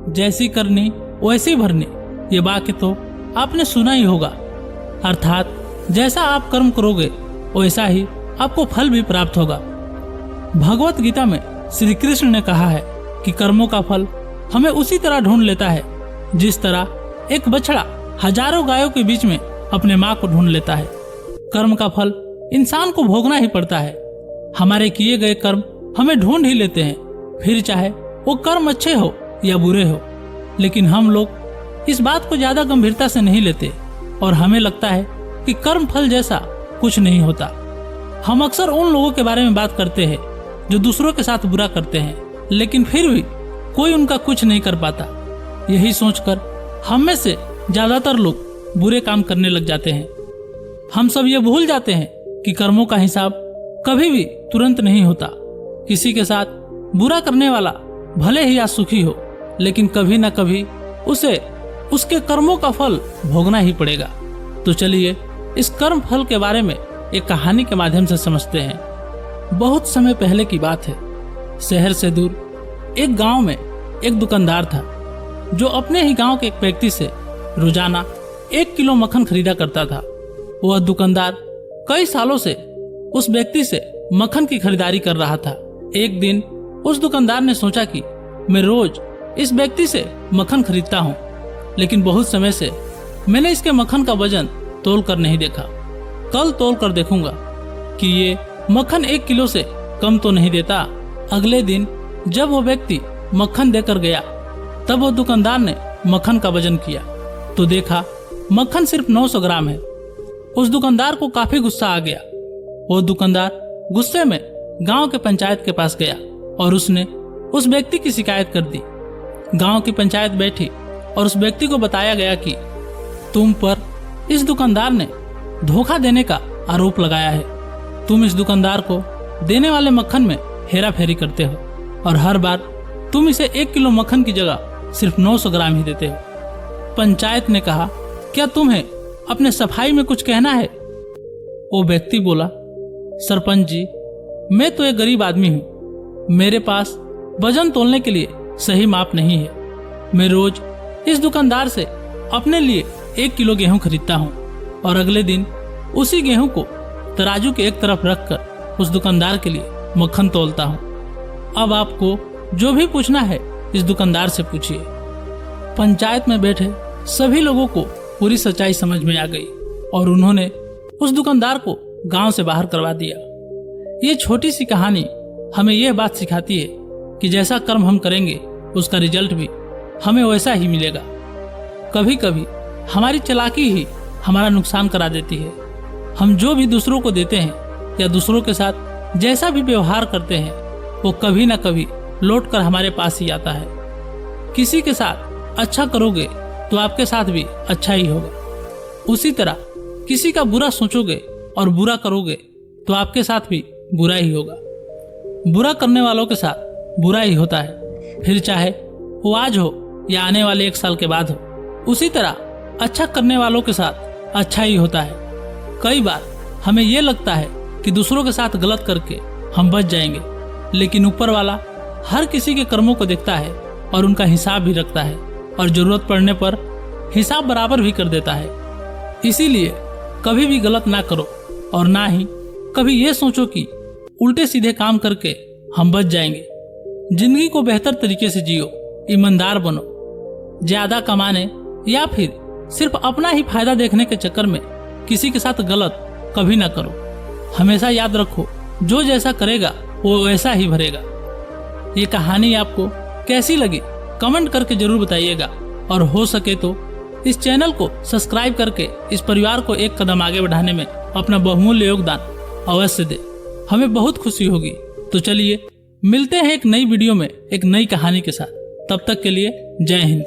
जैसी करनी वैसी भरनी, ये वाक्य तो आपने सुना ही होगा। अर्थात जैसा आप कर्म करोगे वैसा ही आपको फल भी प्राप्त होगा। भगवत गीता में श्री कृष्ण ने कहा है कि कर्मों का फल हमें उसी तरह ढूंढ लेता है जिस तरह एक बछड़ा हजारों गायों के बीच में अपने माँ को ढूंढ लेता है। कर्म का फल इंसान को भोगना ही पड़ता है। हमारे किए गए कर्म हमें ढूंढ ही लेते हैं, फिर चाहे वो कर्म अच्छे हो या बुरे हो। लेकिन हम लोग इस बात को ज्यादा गंभीरता से नहीं लेते और हमें लगता है कि कर्म फल जैसा कुछ नहीं होता। हम अक्सर उन लोगों के बारे में बात करते हैं जो दूसरों के साथ बुरा करते हैं, लेकिन फिर भी कोई उनका कुछ नहीं कर पाता। यही सोचकर हम में से ज्यादातर लोग बुरे काम करने लग जाते हैं। हम सब ये भूल जाते हैं कि कर्मों का हिसाब कभी भी तुरंत नहीं होता। किसी के साथ बुरा करने वाला भले ही आज सुखी हो, लेकिन कभी ना कभी उसे उसके कर्मों का फल भोगना ही पड़ेगा। तो चलिए इस कर्म फल के बारे में एक कहानी के माध्यम से समझते हैं। बहुत समय पहले की बात है। शहर से दूर एक गांव में एक दुकानदार था जो अपने ही गांव के एक व्यक्ति से रोजाना 1 किलो मक्खन खरीदा करता था। वह दुकानदार कई सालों से उस व्यक्ति से मक्खन की खरीदारी कर रहा था। एक दिन उस दुकानदार ने सोचा कि मैं रोज इस व्यक्ति से मक्खन खरीदता हूँ, लेकिन बहुत समय से मैंने इसके मक्खन का वजन तोल कर नहीं देखा। कल तोल कर देखूंगा कि ये मक्खन 1 किलो से कम तो नहीं देता। अगले दिन जब वो व्यक्ति मक्खन देकर गया, तब वो दुकानदार ने मक्खन का वजन किया तो देखा मक्खन सिर्फ 900 ग्राम है। उस दुकानदार को काफी गुस्सा आ गया। वो दुकानदार गुस्से में गांव के पंचायत के पास गया और उसने उस व्यक्ति की शिकायत कर दी। गांव की पंचायत बैठी और उस व्यक्ति को बताया गया कि तुम पर इस दुकानदार ने धोखा देने का आरोप लगाया है। तुम इस दुकानदार को देने वाले मक्खन में हेरा फेरी करते हो और हर बार तुम इसे 1 किलो मक्खन की जगह सिर्फ 900 ग्राम ही देते हो। पंचायत ने कहा, क्या तुम्हें अपने सफाई में कुछ कहना है? वो व्यक्ति बोला, सरपंच जी, मैं तो एक गरीब आदमी हूँ। मेरे पास वजन तोलने के लिए सही माप नहीं है। मैं रोज इस दुकानदार से अपने लिए 1 किलो गेहूं खरीदता हूँ और अगले दिन उसी गेहूं को तराजू के एक तरफ रखकर उस दुकानदार के लिए मक्खन तोलता हूँ। अब आपको जो भी पूछना है इस दुकानदार से पूछिए। पंचायत में बैठे सभी लोगों को पूरी सच्चाई समझ में आ गई और उन्होंने उस दुकानदार को गांव से बाहर करवा दिया। ये छोटी सी कहानी हमें यह बात सिखाती है कि जैसा कर्म हम करेंगे उसका रिजल्ट भी हमें वैसा ही मिलेगा। कभी कभी हमारी चालाकी ही हमारा नुकसान करा देती है। हम जो भी दूसरों को देते हैं या दूसरों के साथ जैसा भी व्यवहार करते हैं वो कभी ना कभी लौट कर हमारे पास ही आता है। किसी के साथ अच्छा करोगे तो आपके साथ भी अच्छा ही होगा। उसी तरह किसी का बुरा सोचोगे और बुरा करोगे तो आपके साथ भी बुरा ही होगा। बुरा करने वालों के साथ बुरा ही होता है, फिर चाहे वो आज हो या आने वाले 1 साल के बाद हो। उसी तरह अच्छा करने वालों के साथ अच्छा ही होता है। कई बार हमें ये लगता है कि दूसरों के साथ गलत करके हम बच जाएंगे, लेकिन ऊपर वाला हर किसी के कर्मों को देखता है और उनका हिसाब भी रखता है और जरूरत पड़ने पर हिसाब बराबर भी कर देता है। इसीलिए कभी भी गलत ना करो और ना ही कभी ये सोचो कि उल्टे सीधे काम करके हम बच जाएंगे। जिंदगी को बेहतर तरीके से जियो, ईमानदार बनो। ज्यादा कमाने या फिर सिर्फ अपना ही फायदा देखने के चक्कर में किसी के साथ गलत कभी ना करो। हमेशा याद रखो, जो जैसा करेगा वो वैसा ही भरेगा। ये कहानी आपको कैसी लगी कमेंट करके जरूर बताइएगा और हो सके तो इस चैनल को सब्सक्राइब करके इस परिवार को एक कदम आगे बढ़ाने में अपना बहुमूल्य योगदान अवश्य दे। हमें बहुत खुशी होगी। तो चलिए मिलते हैं एक नई वीडियो में एक नई कहानी के साथ। तब तक के लिए जय हिंद।